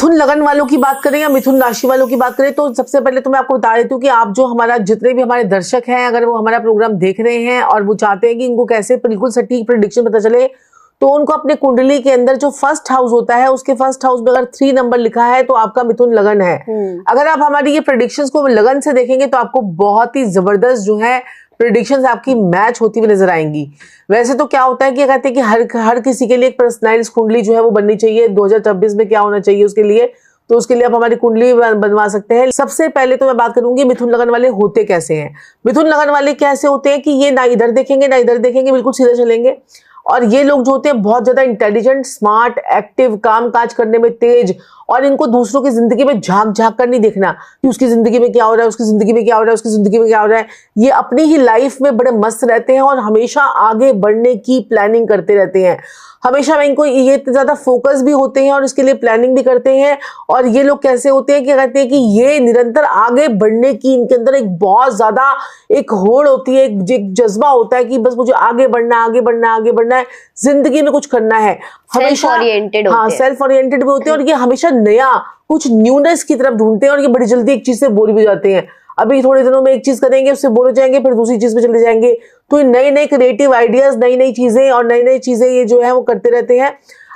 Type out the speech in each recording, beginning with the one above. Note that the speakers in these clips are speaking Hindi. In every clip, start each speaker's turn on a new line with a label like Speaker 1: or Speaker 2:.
Speaker 1: मिथुन लगन वालों की बात करें या मिथुन राशि वालों की बात करें, तो सबसे पहले तो मैं आपको बता देती हूँ कि आप जो हमारा जितने भी हमारे दर्शक हैं, अगर वो हमारा प्रोग्राम देख रहे हैं और वो चाहते हैं कि इनको कैसे बिल्कुल सटीक प्रेडिक्शन पता चले, तो उनको अपने कुंडली के अंदर जो फर्स्ट हाउस होता है, उसके फर्स्ट हाउस में अगर 3 नंबर लिखा है तो आपका मिथुन लगन है। अगर आप हमारी ये प्रेडिक्शंस को लगन से देखेंगे तो आपको बहुत ही जबरदस्त जो है प्रेडिक्शंस आपकी मैच होती हुई नजर आएंगी। वैसे तो क्या होता है कि कहते हैं कि हर किसी के लिए एक पर्सनलाइज कुंडली जो है वो बननी चाहिए, 2026 में क्या होना चाहिए उसके लिए, तो उसके लिए आप हमारी कुंडली बनवा सकते हैं। सबसे पहले तो मैं बात करूंगी मिथुन लगन वाले होते कैसे हैं। मिथुन लगन वाले कैसे होते हैं कि ये ना इधर देखेंगे ना इधर देखेंगे, बिल्कुल सीधे चलेंगे। और ये लोग जो होते हैं बहुत ज्यादा इंटेलिजेंट, स्मार्ट, एक्टिव, काम काज करने में तेज, और इनको दूसरों की जिंदगी में झांक झांक कर नहीं देखना कि उसकी जिंदगी में क्या हो रहा है, उसकी जिंदगी में क्या हो रहा है, उसकी जिंदगी में क्या हो रहा है। ये अपनी ही लाइफ में बड़े मस्त रहते हैं और हमेशा आगे बढ़ने की प्लानिंग करते रहते हैं। हमेशा इनको ये ज्यादा फोकस भी होते हैं और इसके लिए प्लानिंग भी करते हैं। और ये लोग कैसे होते हैं कि कहते हैं कि ये निरंतर आगे बढ़ने की इनके अंदर एक बहुत ज्यादा एक होड़ होती है, एक जज्बा होता है कि बस मुझे आगे बढ़ना है, आगे बढ़ना है, आगे बढ़ना है, जिंदगी में कुछ करना है। हमेशा सेल्फ ओरिएंटेड भी होते हैं और ये हमेशा नया कुछ न्यूनेस की तरफ ढूंढते हैं और ये बड़ी जल्दी एक चीज से बोर भी जाते हैं। अभी थोड़े दिनों में एक चीज करेंगे, उससे बोर हो जाएंगे, फिर दूसरी चीज पे चले जाएंगे। तो नए नए क्रिएटिव आइडियाज, नई नई चीजें और नई नई चीजें ये जो है वो करते रहते हैं।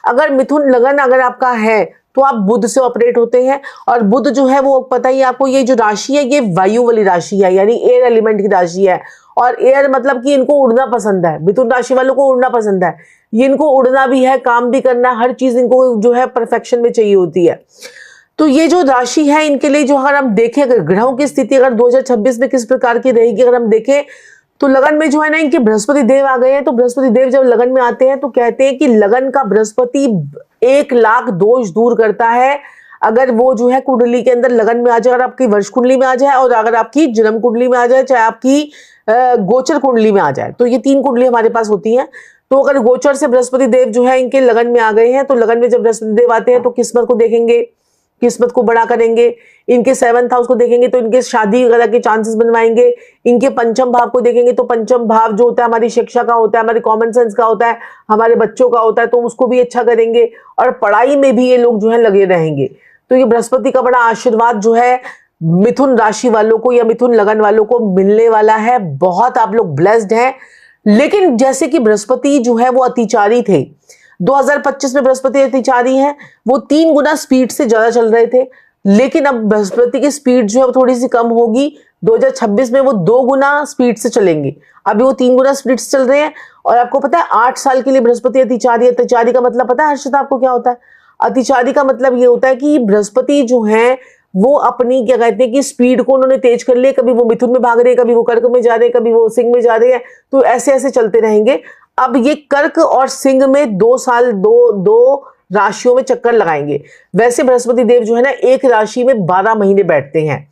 Speaker 1: अगर मिथुन लगन अगर आपका है तो आप बुध से ऑपरेट होते हैं, और बुध जो है वो पता ही आपको, ये जो राशि है ये वायु वाली राशि है, यानी एयर एलिमेंट की राशि है। और एयर मतलब कि इनको उड़ना पसंद है, मिथुन राशि वालों को उड़ना पसंद है। ये इनको उड़ना भी है, काम भी करना, हर चीज इनको जो है परफेक्शन में चाहिए होती है। तो ये जो राशि है इनके लिए जो अगर हम देखें, अगर ग्रहों की स्थिति अगर 2026 में किस प्रकार की रहेगी अगर हम देखें, तो लगन में जो है ना इनके बृहस्पति देव आ गए हैं। तो बृहस्पति देव जब लगन में आते हैं तो कहते हैं कि लगन का बृहस्पति 1 लाख दोष दूर करता है। अगर वो जो है कुंडली के अंदर लगन में आ जाए, अगर आपकी वर्ष कुंडली में आ जाए और अगर आपकी जन्म कुंडली में आ जाए, चाहे आपकी गोचर कुंडली में आ जाए, तो ये 3 कुंडली हमारे पास होती हैं। तो अगर गोचर से बृहस्पति देव जो है इनके लगन में आ गए हैं, तो लगन में जब बृहस्पति देव आते हैं तो किस्मत को देखेंगे, किस्मत को बड़ा करेंगे। इनके 7th हाउस को देखेंगे तो इनके शादी वगैरह के चांसेस बनवाएंगे। इनके पंचम भाव को देखेंगे तो पंचम भाव जो होता है हमारी शिक्षा का होता है, हमारे कॉमन सेंस का होता है, हमारे बच्चों का होता है, तो उसको भी अच्छा करेंगे। और पढ़ाई में भी ये लोग जो है लगे रहेंगे। तो ये बृहस्पति का बड़ा आशीर्वाद जो है मिथुन राशि वालों को या मिथुन लगन वालों को मिलने वाला है। बहुत आप लोग ब्लेस्ड हैं। लेकिन जैसे कि बृहस्पति जो है वो अतिचारी थे, 2025 में बृहस्पति अतिचारी हैं, वो 3 गुना स्पीड से ज्यादा चल रहे थे। लेकिन अब बृहस्पति की स्पीड जो है वो थोड़ी सी कम होगी, 2026 में वो 2 गुना स्पीड से चलेंगे। अभी वो 3 गुना स्पीड से चल रहे हैं। और आपको पता है 8 साल के लिए बृहस्पति अतिचारी। अतिचारी का मतलब पता है हर्षिता आपको क्या होता है? अतिचारी का मतलब ये होता है कि बृहस्पति जो है वो अपनी क्या कहते हैं कि स्पीड को उन्होंने तेज कर लिया। कभी वो मिथुन में भाग रहे हैं, कभी वो कर्क में जा रहे हैं, कभी वो सिंह में जा रहे हैं, तो ऐसे ऐसे चलते रहेंगे। अब ये कर्क और सिंह में 2 साल दो राशियों में चक्कर लगाएंगे। वैसे बृहस्पति देव जो है ना एक राशि में 12 महीने बैठते हैं।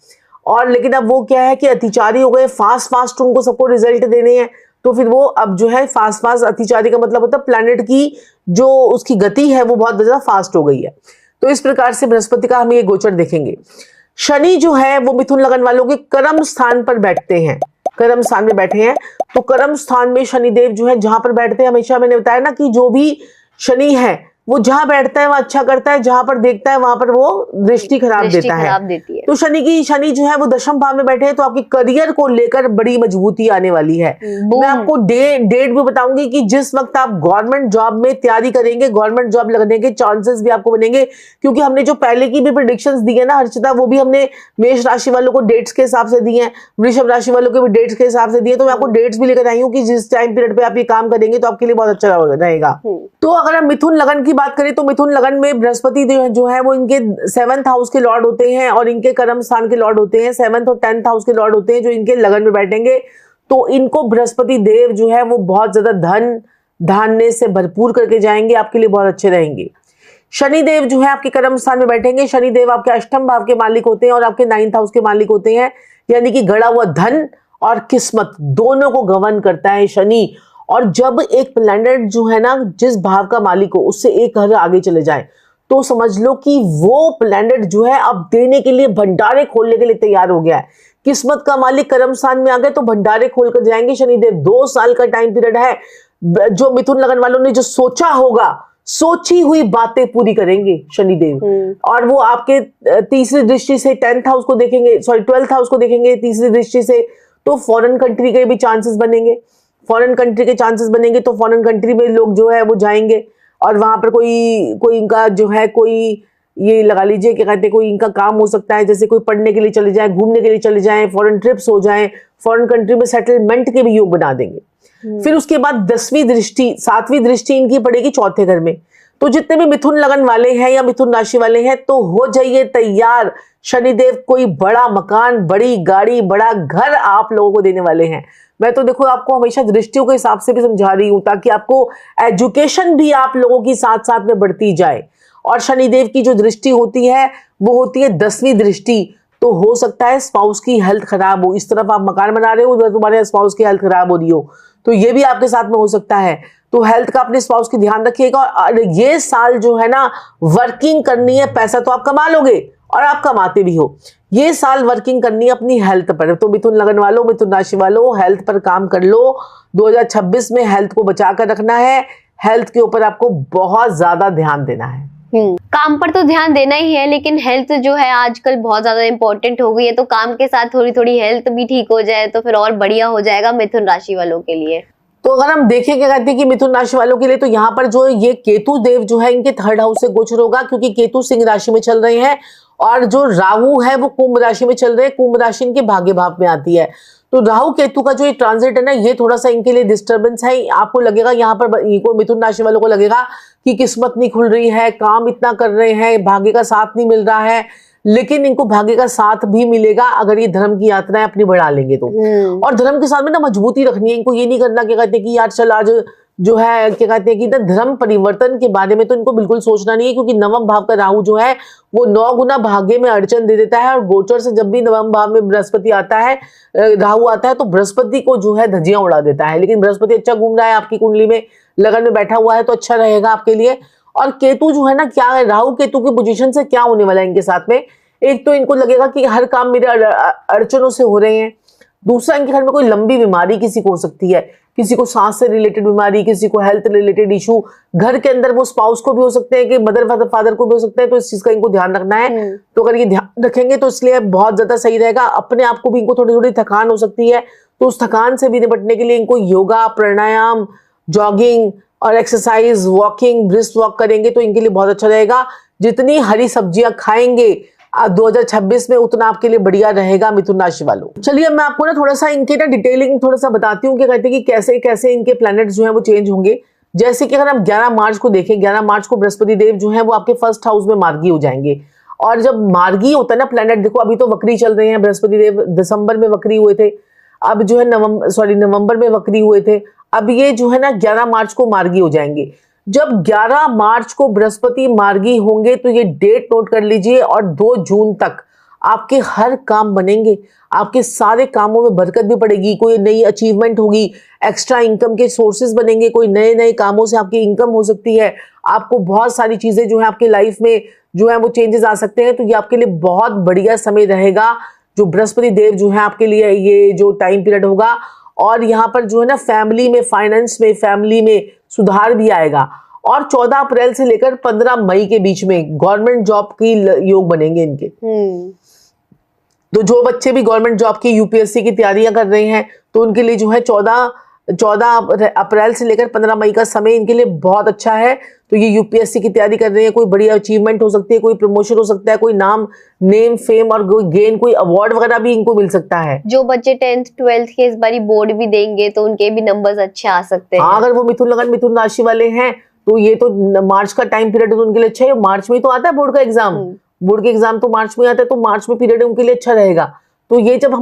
Speaker 1: और लेकिन अब वो क्या है कि अतिचारी हो गए, फास्ट उनको सबको रिजल्ट देने हैं। तो फिर वो अब जो है फास्ट अतिचारी का मतलब होता है प्लैनेट की जो उसकी गति है वो बहुत ज्यादा फास्ट हो गई है। तो इस प्रकार से बृहस्पति का हम ये गोचर देखेंगे। शनि जो है वो मिथुन लगन वालों के कर्म स्थान पर बैठते हैं, कर्म स्थान में बैठे हैं। तो कर्म स्थान में शनिदेव जो है जहां पर बैठते हैं, हमेशा मैंने बताया ना कि जो भी शनि है वो जहां बैठता है वह अच्छा करता है, जहां पर देखता है वहां पर वो दृष्टि खराब देता है। तो शनि जो है वो 10वें भाव में बैठे हैं। तो आपके करियर को लेकर बड़ी मजबूती आने वाली है। मैं आपको डेट भी बताऊंगी कि जिस वक्त आप गवर्नमेंट जॉब में तैयारी करेंगे, गवर्नमेंट जॉब लगने के चांसेस भी आपको बनेंगे। क्योंकि हमने जो पहले की भी प्रेडिक्शंस दी है ना हर्षिता, वो भी हमने मेष राशि वालों को डेट्स के हिसाब से दी है, वृषभ राशि वालों को भी डेट्स के हिसाब से दिए। तो मैं आपको डेट्स भी लेकर आई हूँ कि जिस टाइम पीरियड पे आप ये काम करेंगे तो आपके लिए बहुत अच्छा रहेगा। तो अगर हम मिथुन लगन की बात करें तो मिथुन लगन में बृहस्पति जो है वो इनके 7th हाउस के लॉर्ड होते हैं और इनके कर्म स्थान के लॉर्ड होते हैं। 7th और 10th हाउस के लॉर्ड होते हैं जो इनके लगन में बैठेंगे। तो इनको बृहस्पति देव जो है वो बहुत ज्यादा धन धान्य से भरपूर करके जाएंगे, आपके लिए बहुत अच्छे रहेंगे। शनिदेव जो है आपके कर्म स्थान में बैठेंगे। शनिदेव आपके 8वें भाव के मालिक होते हैं और आपके 9th हाउस के मालिक होते हैं। यानी कि गड़ा हुआ धन और किस्मत दोनों को गवर्न करता है शनि। और जब एक प्लैनेट जो है ना जिस भाव का मालिक हो उससे एक घर आगे चले जाए तो समझ लो कि वो प्लैनेट जो है अब देने के लिए भंडारे खोलने के लिए तैयार हो गया है। किस्मत का मालिक कर्म स्थान में आ गए तो भंडारे खोल कर जाएंगे शनिदेव। 2 साल का टाइम पीरियड है। जो मिथुन लगन वालों ने जो सोचा होगा सोची हुई बातें पूरी करेंगे शनिदेव। और वो आपके तीसरी दृष्टि से 10th हाउस को देखेंगे, सॉरी 12th हाउस को देखेंगे तीसरी दृष्टि से, तो फॉरेन कंट्री के भी चांसेस बनेंगे। फॉरेन कंट्री के चांसेस बनेंगे तो फॉरेन कंट्री में लोग जो है वो जाएंगे और वहां पर कोई इनका जो है कोई ये लगा लीजिए क्या कहते हैं, कोई इनका काम हो सकता है, जैसे कोई पढ़ने के लिए चले जाए, घूमने के लिए चले जाएं, फॉरेन ट्रिप्स हो जाएं, फॉरेन कंट्री में सेटलमेंट के भी योग बना देंगे। फिर उसके बाद 10वीं दृष्टि 7वीं दृष्टि इनकी पड़ेगी चौथे घर में। तो जितने भी मिथुन लगन वाले हैं या मिथुन राशि वाले हैं तो हो जाइए तैयार, शनिदेव कोई बड़ा मकान, बड़ी गाड़ी, बड़ा घर आप लोगों को देने वाले हैं। मैं तो देखो आपको हमेशा दृष्टियों के हिसाब से भी समझा रही हूं ताकि आपको एजुकेशन भी आप लोगों की साथ साथ में बढ़ती जाए। और शनिदेव की जो दृष्टि होती है वो होती है 10वीं दृष्टि। तो हो सकता है स्पाउस की हेल्थ खराब हो, इस तरफ आप मकान बना रहे हो उधर तुम्हारे स्पाउस की हेल्थ खराब हो रही हो, तो ये भी आपके साथ में हो सकता है। तो हेल्थ का अपने स्पाउस की ध्यान रखिएगा। और ये साल जो है ना वर्किंग करनी है, पैसा तो आप कमा लोगे और आप कमाते भी हो, ये साल वर्किंग करनी है अपनी हेल्थ पर। तो मिथुन लगन वालों, मिथुन राशि वालों, हेल्थ पर काम कर लो। 2026 में हेल्थ को बचा कर रखना है, हेल्थ के ऊपर आपको बहुत ज्यादा ध्यान देना है।
Speaker 2: काम पर तो ध्यान देना ही है, लेकिन हेल्थ जो है आजकल बहुत ज्यादा इंपॉर्टेंट हो गई है, तो काम के साथ थोड़ी थोड़ी हेल्थ भी ठीक हो जाए तो फिर और बढ़िया हो जाएगा मिथुन राशि वालों के लिए।
Speaker 1: तो अगर हम देखें क्या कहते हैं कि मिथुन राशि वालों के लिए, तो यहाँ पर जो ये केतु देव जो है इनके 3rd हाउस से गोचर होगा, क्योंकि केतु सिंह राशि में चल रहे हैं और जो राहु है वो कुंभ राशि में चल रहे हैं। कुंभ राशि इनके भाग्य भाव में आती है। तो राहु केतु का जो ये ट्रांजिट है ना, ये थोड़ा सा इनके लिए डिस्टर्बेंस है। आपको लगेगा यहाँ पर इनको मिथुन राशि वालों को लगेगा कि किस्मत नहीं खुल रही है, काम इतना कर रहे हैं, भाग्य का साथ नहीं मिल रहा है, लेकिन इनको भाग्य का साथ भी मिलेगा अगर ये धर्म की यात्राएं अपनी बढ़ा लेंगे तो। और धर्म के साथ में ना मजबूती रखनी है इनको, ये नहीं करना क्या कहते हैं कि यार चल आज जो है क्या कहते हैं कि धर्म परिवर्तन के बारे में तो इनको बिल्कुल सोचना नहीं है, क्योंकि नवम भाव का राहु जो है वो 9 गुना भाग्य में अड़चन दे देता है। और गोचर से जब भी नवम भाव में बृहस्पति आता है, राहु आता है, तो बृहस्पति को जो है धज्जियां उड़ा देता है। लेकिन बृहस्पति अच्छा घूम रहा है आपकी कुंडली में, लगन में बैठा हुआ है, तो अच्छा रहेगा आपके लिए। और केतु जो है ना, क्या है राहु केतु की पोजीशन से क्या होने वाला है इनके साथ में, एक तो इनको लगेगा कि हर काम मेरे अड़चनों से हो रहे हैं। दूसरा, इनके घर में कोई लंबी बीमारी किसी को हो सकती है, किसी को सांस से रिलेटेड बीमारी, किसी को हेल्थ रिलेटेड इशू, घर के अंदर वो स्पाउस को भी हो सकते हैं कि मदर फादर को भी हो सकता है। तो इस चीज का इनको ध्यान रखना है। तो अगर ये ध्यान रखेंगे तो इसलिए बहुत ज्यादा सही रहेगा। अपने आप को भी इनको थोड़ी थोड़ी थकान हो सकती है, तो उस थकान से भी निपटने के लिए इनको योगा, प्राणायाम, जॉगिंग और एक्सरसाइज, वॉकिंग, ब्रिस्क वॉक करेंगे तो इनके लिए बहुत अच्छा रहेगा। जितनी हरी सब्जियां खाएंगे 2026 में उतना आपके लिए बढ़िया रहेगा मिथुन राशि वालों। चलिए मैं आपको ना थोड़ा सा इनके ना डिटेलिंग थोड़ा सा बताती हूँ कि कहते हैं कि कैसे कैसे इनके प्लैनेट्स जो है वो चेंज होंगे। जैसे कि अगर हम 11 मार्च को देखें, 11 मार्च को बृहस्पति देव जो है वो आपके 1st हाउस में मार्गी हो जाएंगे। और जब मार्गी होता है ना प्लैनेट, देखो अभी तो वक्री चल रहे हैं, बृहस्पति देव दिसंबर में वक्री हुए थे, अब जो है नवंबर में वक्री हुए थे, अब ये जो है ना 11 मार्च को मार्गी हो जाएंगे। जब 11 मार्च को बृहस्पति मार्गी होंगे तो ये डेट नोट कर लीजिए, और 2 जून तक आपके हर काम बनेंगे, आपके सारे कामों में बरकत भी पड़ेगी, कोई नई अचीवमेंट होगी, एक्स्ट्रा इनकम के सोर्सेज बनेंगे, कोई नए नए कामों से आपकी इनकम हो सकती है, आपको बहुत सारी चीजें जो है आपकी लाइफ में जो है वो चेंजेस आ सकते हैं। तो ये आपके लिए बहुत बढ़िया समय रहेगा जो बृहस्पति देव जो है आपके लिए ये जो टाइम पीरियड होगा। और यहाँ पर जो है ना फैमिली में, फाइनेंस में, फैमिली में सुधार भी आएगा। और 14 अप्रैल से लेकर 15 मई के बीच में गवर्नमेंट जॉब की योग बनेंगे इनके। तो जो बच्चे भी गवर्नमेंट जॉब की यूपीएससी की तैयारियां कर रहे हैं तो उनके लिए जो है 14 अप्रैल से लेकर 15 मई का समय इनके लिए बहुत अच्छा है। तो ये यूपीएससी की तैयारी कर रहे हैं, कोई बड़ी अचीवमेंट हो सकती है, कोई प्रमोशन हो सकता है, कोई नेम फेम और कोई अवार्ड वगैरह भी इनको मिल सकता है।
Speaker 2: जो बच्चे 10th 12th के इस बारी बोर्ड भी देंगे तो उनके भी नंबर्स अच्छे आ सकते हैं।
Speaker 1: अगर वो मिथुन लगन मिथुन राशि वाले हैं तो ये तो मार्च का टाइम पीरियड तो उनके लिए अच्छा है। मार्च में तो आता है बोर्ड का एग्जाम, बोर्ड के एग्जाम तो मार्च में आता है, तो मार्च में पीरियड उनके लिए अच्छा रहेगा। तो ये जब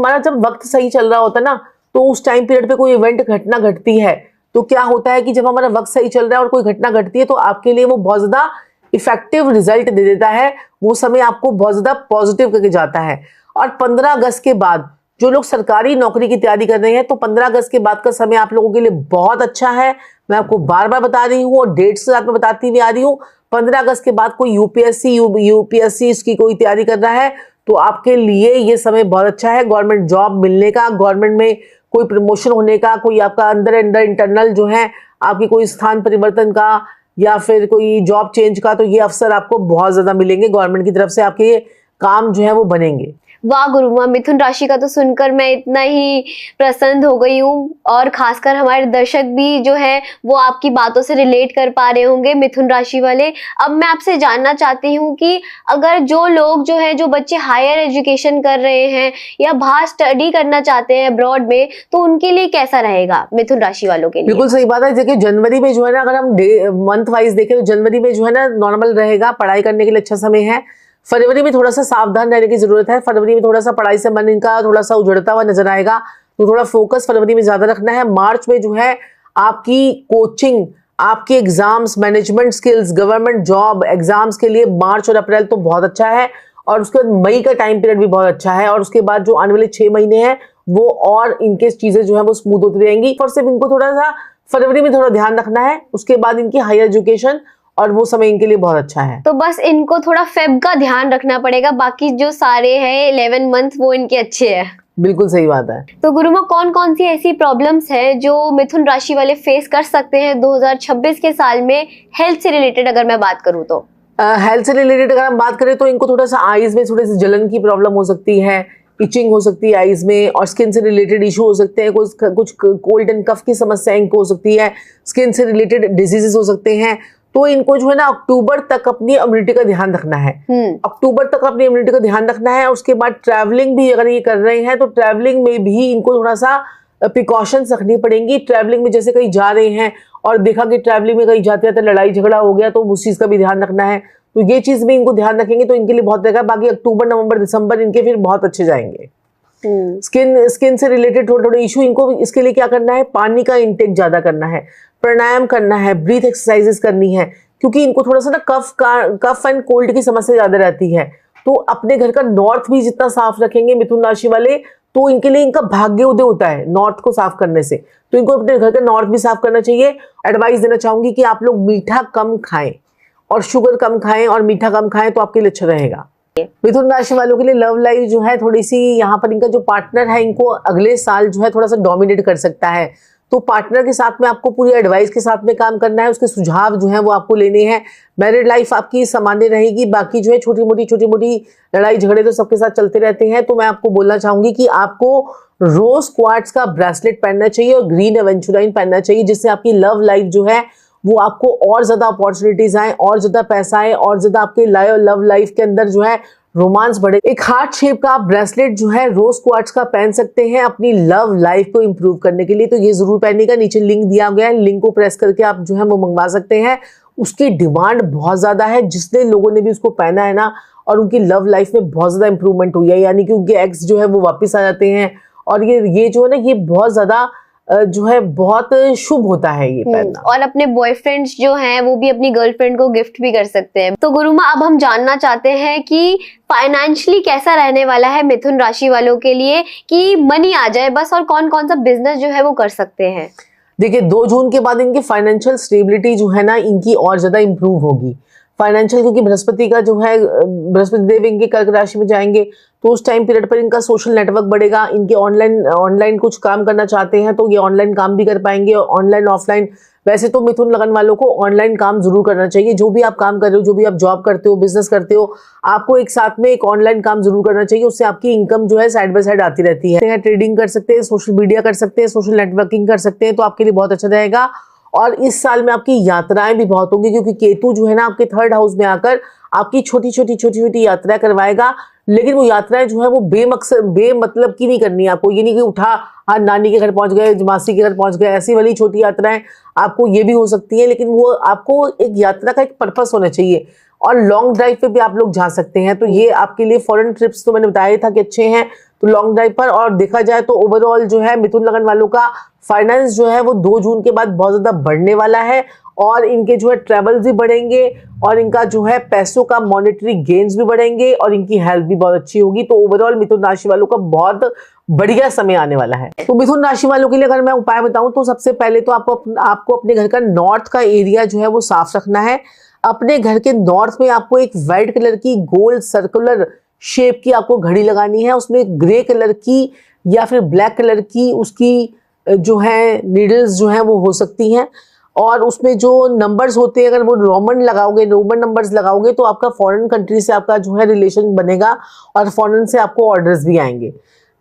Speaker 1: वक्त सही चल रहा होता है ना, तो उस टाइम पीरियड पे कोई इवेंट घटना घटती है तो क्या होता है कि जब हमारा वक्त सही चल रहा है और कोई घटना घटती है तो आपके लिए वो बहुत ज्यादा इफेक्टिव रिजल्ट दे देता है, वो समय आपको बहुत ज्यादा पॉजिटिव करके जाता है। और 15 अगस्त के बाद जो लोग सरकारी नौकरी की तैयारी कर रहे हैं तो 15 अगस्त के बाद का समय आप लोगों के लिए बहुत अच्छा है। मैं आपको बार बार बता रही हूँ और डेट्स के साथ में बताती हुई आ रही हूँ। 15 अगस्त के बाद कोई यूपीएससी इसकी कोई तैयारी कर रहा है तो आपके लिए ये समय बहुत अच्छा है, गवर्नमेंट जॉब मिलने का, गवर्नमेंट में कोई प्रमोशन होने का, कोई आपका अंदर इंटरनल जो है आपकी कोई स्थान परिवर्तन का, या फिर कोई जॉब चेंज का, तो ये अवसर आपको बहुत ज्यादा मिलेंगे गवर्नमेंट की तरफ से, आपके ये काम जो है वो बनेंगे।
Speaker 2: वाह गुरुमा, मिथुन राशि का तो सुनकर मैं इतना ही प्रसन्न हो गई हूँ, और खासकर हमारे दर्शक भी जो है वो आपकी बातों से रिलेट कर पा रहे होंगे, मिथुन राशि वाले। अब मैं आपसे जानना चाहती हूँ कि अगर जो लोग जो है, जो बच्चे हायर एजुकेशन कर रहे हैं या बाहर स्टडी करना चाहते हैं अब्रॉड में, तो उनके लिए कैसा रहेगा मिथुन राशि वालों के लिए?
Speaker 1: बिल्कुल सही बात है। देखिए जनवरी में जो है ना, अगर हम मंथ वाइज देखें तो जनवरी में जो है ना नॉर्मल रहेगा, पढ़ाई करने के लिए अच्छा समय है। फरवरी में थोड़ा सा सावधान रहने की जरूरत है। फरवरी में थोड़ा सा पढ़ाई से मन इनका थोड़ा सा उजड़ता हुआ नजर आएगा, तो थोड़ा फोकस फरवरी में ज्यादा रखना है। मार्च में जो है आपकी कोचिंग, आपके exams, management skills, government job exams के लिए मार्च और अप्रैल तो बहुत अच्छा है, और उसके बाद मई का टाइम पीरियड भी बहुत अच्छा है, और उसके बाद जो आने वाले 6 महीने हैं वो और इनके चीजें जो है वो स्मूथ होती रहेंगी। और सिर्फ इनको थोड़ा सा फरवरी में थोड़ा ध्यान रखना है, उसके बाद इनकी हायर एजुकेशन और वो समय इनके लिए बहुत अच्छा है।
Speaker 2: तो बस इनको थोड़ा फेब का ध्यान रखना पड़ेगा, बाकी जो सारे हैं 11 मंथ वो इनके अच्छे हैं।
Speaker 1: बिल्कुल सही बात है।
Speaker 2: तो गुरुमा, कौन कौन सी ऐसी प्रॉब्लम्स है जो मिथुन राशि वाले फेस कर सकते हैं 2026 के साल में, हेल्थ से रिलेटेड अगर मैं बात करूं तो?
Speaker 1: हेल्थ से रिलेटेड अगर हम बात करें तो इनको थोड़ा सा आईज में थोड़ी सी जलन की प्रॉब्लम हो सकती है, इचिंग हो सकती है आईज में, और स्किन से रिलेटेड इशू हो सकते हैं, कुछ कोल्ड एंड कफ की समस्या इनको हो सकती है, स्किन से रिलेटेड डिजीजेस हो सकते हैं। तो इनको जो है ना अक्टूबर तक अपनी इम्यूनिटी का ध्यान रखना है। अक्टूबर तक अपनी इम्यूनिटी का ध्यान रखना है। उसके बाद ट्रैवलिंग भी अगर ये कर रहे हैं तो ट्रैवलिंग में भी इनको थोड़ा सा प्रिकॉशंस रखनी पड़ेंगी। ट्रैवलिंग में जैसे कहीं जा रहे हैं और देखा कि ट्रैवलिंग में कहीं जाते जाते लड़ाई झगड़ा हो गया, तो उस चीज का भी ध्यान रखना है। तो ये चीज भी इनको ध्यान रखेंगे तो इनके लिए बहुत रहेगा। बाकी अक्टूबर, नवंबर, दिसंबर इनके फिर बहुत अच्छे जाएंगे। स्किन से रिलेटेड थोड़े थोड़े इशू इनको, इसके लिए क्या करना है, पानी का इंटेक ज्यादा करना है, प्राणायाम करना है, ब्रीथ एक्सरसाइजेस करनी है, क्योंकि इनको थोड़ा सा ना कफ एंड कोल्ड की समस्या ज्यादा रहती है। तो अपने घर का नॉर्थ भी जितना साफ रखेंगे मिथुन राशि वाले, तो इनके लिए इनका भाग्य उदय होता है नॉर्थ को साफ करने से। तो इनको अपने घर का नॉर्थ भी साफ करना चाहिए। एडवाइस देना चाहूंगी कि आप लोग मीठा कम खाएं और शुगर कम खाएं और मीठा कम खाएं, तो आपके लिए अच्छा रहेगा। मिथुन राशि वालों के लिए लव लाइफ जो है थोड़ी सी, यहाँ पर इनका जो पार्टनर है इनको अगले साल जो है थोड़ा सा डोमिनेट कर सकता है। तो पार्टनर के साथ में आपको पूरी एडवाइस के साथ में काम करना है, उसके सुझाव जो है वो आपको लेने हैं। मैरिड लाइफ आपकी सामान्य रहेगी, बाकी जो है छोटी मोटी लड़ाई झगड़े तो सबके साथ चलते रहते हैं। तो मैं आपको बोलना चाहूंगी कि आपको रोज क्वार्ट्ज का ब्रेसलेट पहनना चाहिए और ग्रीन एवेंचुराइन पहनना चाहिए, जिससे आपकी लव लाइफ जो है वो आपको और ज्यादा अपॉर्चुनिटीज आए, और ज्यादा पैसा आए, और ज्यादा आपके लव लाइफ के अंदर जो है रोमांस बढ़े। एक हार्ट शेप का आप ब्रेसलेट जो है रोज क्वार्ट्ज का पहन सकते हैं अपनी लव लाइफ को इंप्रूव करने के लिए। तो ये जरूर पहनेगा। नीचे लिंक दिया गया है, लिंक को प्रेस करके आप जो है वो मंगवा सकते हैं। उसकी डिमांड बहुत ज्यादा है, जिसने लोगों ने भी उसको पहना है ना, और उनकी लव लाइफ में बहुत ज्यादा इंप्रूवमेंट हुई है, यानी कि उनके एक्स जो है वो वापस आ जाते हैं। और ये जो है ना, ये बहुत ज्यादा जो है बहुत शुभ होता है ये पहनना।
Speaker 2: और अपने बॉयफ्रेंड्स जो हैं वो भी अपनी गर्लफ्रेंड को गिफ्ट भी कर सकते हैं। तो गुरुमा, अब हम जानना चाहते हैं कि फाइनेंशियली कैसा रहने वाला है मिथुन राशि वालों के लिए, कि मनी आ जाए बस, और कौन कौन सा बिजनेस जो है वो कर सकते हैं?
Speaker 1: देखिए 2 जून के बाद इनकी फाइनेंशियल स्टेबिलिटी जो है ना इनकी और ज्यादा इंप्रूव होगी। फाइनेंशियल, क्योंकि बृहस्पति का जो है, बृहस्पति देव इनके कर्क राशि में जाएंगे, तो उस टाइम पीरियड पर इनका सोशल नेटवर्क बढ़ेगा। इनके ऑनलाइन कुछ काम करना चाहते हैं तो ये ऑनलाइन काम भी कर पाएंगे, ऑनलाइन ऑफलाइन। वैसे तो मिथुन लगन वालों को ऑनलाइन काम जरूर करना चाहिए। जो भी आप काम कर रहे हो, जो भी आप जॉब करते हो, बिजनेस करते हो, आपको एक साथ में एक ऑनलाइन काम जरूर करना चाहिए। उससे आपकी इनकम जो है साइड बाय साइड आती रहती है। ट्रेडिंग कर सकते हैं, सोशल मीडिया कर सकते हैं, सोशल नेटवर्किंग कर सकते हैं, तो आपके लिए बहुत अच्छा रहेगा। और इस साल में आपकी यात्राएं भी बहुत होंगी, क्योंकि केतु जो है ना आपके 3rd हाउस में आकर आपकी छोटी छोटी यात्राएं करवाएगा। लेकिन वो यात्राएं जो है वो बेमतलब की नहीं करनी है आपको। ये नहीं कि उठा, हाँ नानी के घर पहुंच गए, मासी के घर पहुंच गए, ऐसी वाली छोटी यात्राएं आपको ये भी हो सकती है। लेकिन वो आपको एक यात्रा का एक पर्पस होना चाहिए। और लॉन्ग ड्राइव पे भी आप लोग जा सकते हैं, तो ये आपके लिए फॉरेन ट्रिप्स तो मैंने बताया था कि अच्छे हैं। तो लॉन्ग ड्राइव पर, और देखा जाए तो ओवरऑल जो है मिथुन लगन वालों का फाइनेंस जो है वो 2 जून के बाद बहुत ज्यादा बढ़ने वाला है, और इनके जो है ट्रेवल्स भी बढ़ेंगे, और इनका जो है पैसों का मॉनेटरी गेन्स भी बढ़ेंगे, और इनकी हेल्थ भी बहुत अच्छी होगी। तो ओवरऑल मिथुन राशि वालों का बहुत बढ़िया समय आने वाला है। तो मिथुन राशि वालों के लिए अगर मैं उपाय बताऊं तो सबसे पहले तो आपको अपने घर का नॉर्थ का एरिया जो है वो साफ रखना है। अपने घर के नॉर्थ में आपको एक व्हाइट कलर की गोल सर्कुलर शेप की आपको घड़ी लगानी है। उसमें ग्रे कलर की या फिर ब्लैक कलर की उसकी जो है नीडल्स जो है वो हो सकती हैं। और उसमें जो नंबर्स होते हैं अगर वो रोमन लगाओगे, रोमन नंबर्स लगाओगे तो आपका फॉरेन कंट्री से आपका जो है रिलेशन बनेगा और फॉरेन से आपको ऑर्डर्स भी आएंगे।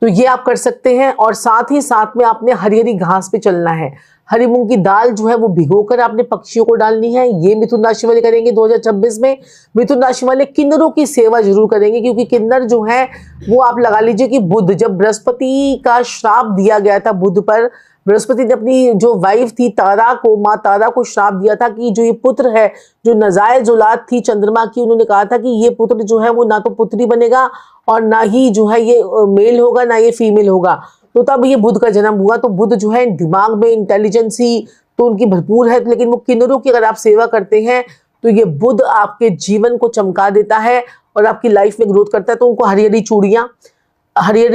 Speaker 1: तो ये आप कर सकते हैं। और साथ ही साथ में आपने हरी हरी घास पे चलना है। हरी मूंग की दाल जो है वो भिगोकर आपने पक्षियों को डालनी है। ये मिथुन राशि वाले करेंगे 2026 में। मिथुन राशि वाले किन्नरों की सेवा जरूर करेंगे, क्योंकि किन्नर जो है वो आप लगा लीजिए कि बुध, जब बृहस्पति का श्राप दिया गया था बुध पर, बृहस्पति ने अपनी जो वाइफ थी तारा को, माँ तारा को श्राप दिया था कि जो ये पुत्र है, जो नाजायज औलाद थी चंद्रमा की, उन्होंने कहा था कि ये पुत्र जो है वो ना तो पुत्री बनेगा और ना ही जो है ये मेल होगा, ना ये फीमेल होगा। तो तब ये बुध का जन्म हुआ। तो बुध जो है दिमाग में इंटेलिजेंसी तो उनकी भरपूर है, लेकिन वो किन्नरों की अगर आप सेवा करते हैं तो ये बुध आपके जीवन को चमका देता है और आपकी लाइफ में ग्रोथ करता है। तो उनको हरी हरी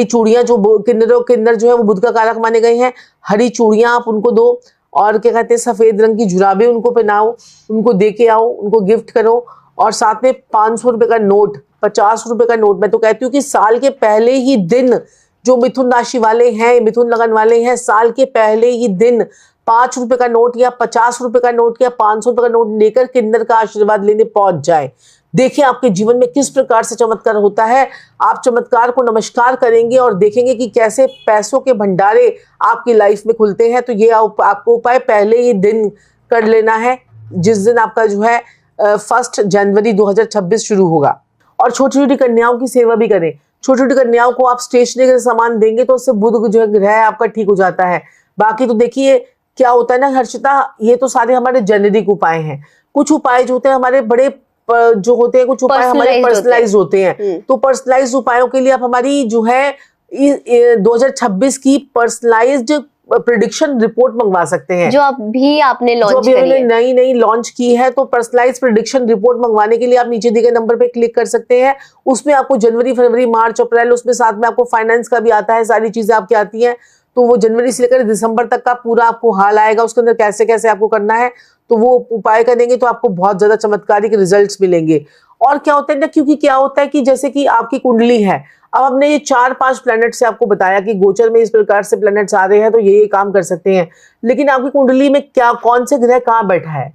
Speaker 1: चूड़ियां जो किन्नर जो है वो बुध का कारक माने गए हैं, हरी चूड़ियां आप उनको दो। और क्या कहते हैं, सफेद रंग की जुराबें उनको पहनाओ, उनको दे के आओ, उनको गिफ्ट करो। और साथ में 500 रुपए का नोट, 50 रुपए का नोट। मैं तो कहती हूँ कि साल के पहले ही दिन जो मिथुन राशि वाले हैं, मिथुन लगन वाले हैं, साल के पहले ही दिन 5 रुपए का नोट या 50 रुपए का नोट या 500 रुपए का नोट लेकर किन्नर का आशीर्वाद लेने पहुंच जाए। देखिए आपके जीवन में किस प्रकार से चमत्कार होता है। आप चमत्कार को नमस्कार करेंगे और देखेंगे कि कैसे पैसों के भंडारे आपकी लाइफ में खुलते हैं। तो ये आपको उपाय पहले ही दिन कर लेना है, जिस दिन आपका जो है 1 जनवरी 2026 शुरू होगा। और छोटी छोटी कन्याओं की सेवा भी करें। छोटी छोटी कन्याओं को आप स्टेशनरी का सामान देंगे तो उससे बुध जो है ग्रह आपका ठीक हो जाता है। बाकी तो देखिए क्या होता है ना हर्षिता, ये तो सारे हमारे जेनेरिक उपाय हैं। कुछ उपाय जो होते हैं हमारे बड़े जो होते हैं, कुछ उपाय हमारे पर्सनलाइज होते हैं। तो पर्सनलाइज उपायों के लिए आप हमारी जो है 2026 की पर्सनलाइज्ड प्रेडिक्शन रिपोर्ट मंगवा सकते हैं,
Speaker 2: जो अभी आपने लॉन्च करी है।
Speaker 1: नई लॉन्च की है। तो पर्सनलाइज्ड प्रेडिक्शन रिपोर्ट मंगवाने के लिए आप नीचे दिए गए नंबर पे क्लिक कर सकते हैं। उसमें आपको जनवरी, फरवरी, मार्च, अप्रैल, उसमें साथ में आपको फाइनेंस का भी आता है, सारी चीजें आपकी आती हैं। तो वो जनवरी से लेकर दिसंबर तक का पूरा आपको हाल आएगा, उसके अंदर कैसे कैसे आपको करना है। तो वो उपाय करेंगे तो आपको बहुत ज्यादा चमत्कारिक रिजल्ट्स मिलेंगे। और क्या होता है ना, क्योंकि क्या होता है कि जैसे कि आपकी कुंडली है, अब हमने ये 4-5 प्लैनेट से आपको बताया कि गोचर में इस प्रकार से प्लैनेट्स आ रहे हैं तो ये काम कर सकते हैं। लेकिन आपकी कुंडली में क्या, कौन से ग्रह कहाँ बैठा है,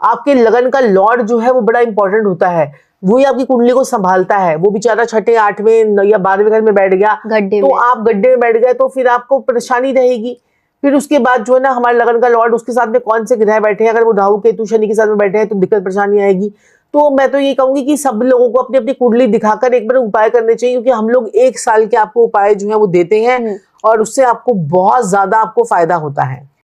Speaker 1: आपके लगन का लॉर्ड जो है वो बड़ा इंपॉर्टेंट होता है। वही आपकी कुंडली को संभालता है। वो बेचारा 6ठे, 8वें या 12वें घर में बैठ गया तो आप गड्ढे में बैठ गए तो फिर आपको परेशानी रहेगी। फिर उसके बाद जो है ना हमारे लगन का लॉर्ड, उसके साथ में कौन से ग्रह बैठे हैं, अगर वो राहु केतु शनि के साथ में बैठे हैं तो दिक्कत परेशानी आएगी। तो मैं तो ये कहूंगी कि सब लोगों को अपनी अपनी कुंडली दिखाकर एक बार उपाय करने चाहिए, क्योंकि हम लोग 1 साल के आपको उपाय जो है वो देते हैं और उससे आपको बहुत ज्यादा आपको फायदा होता है।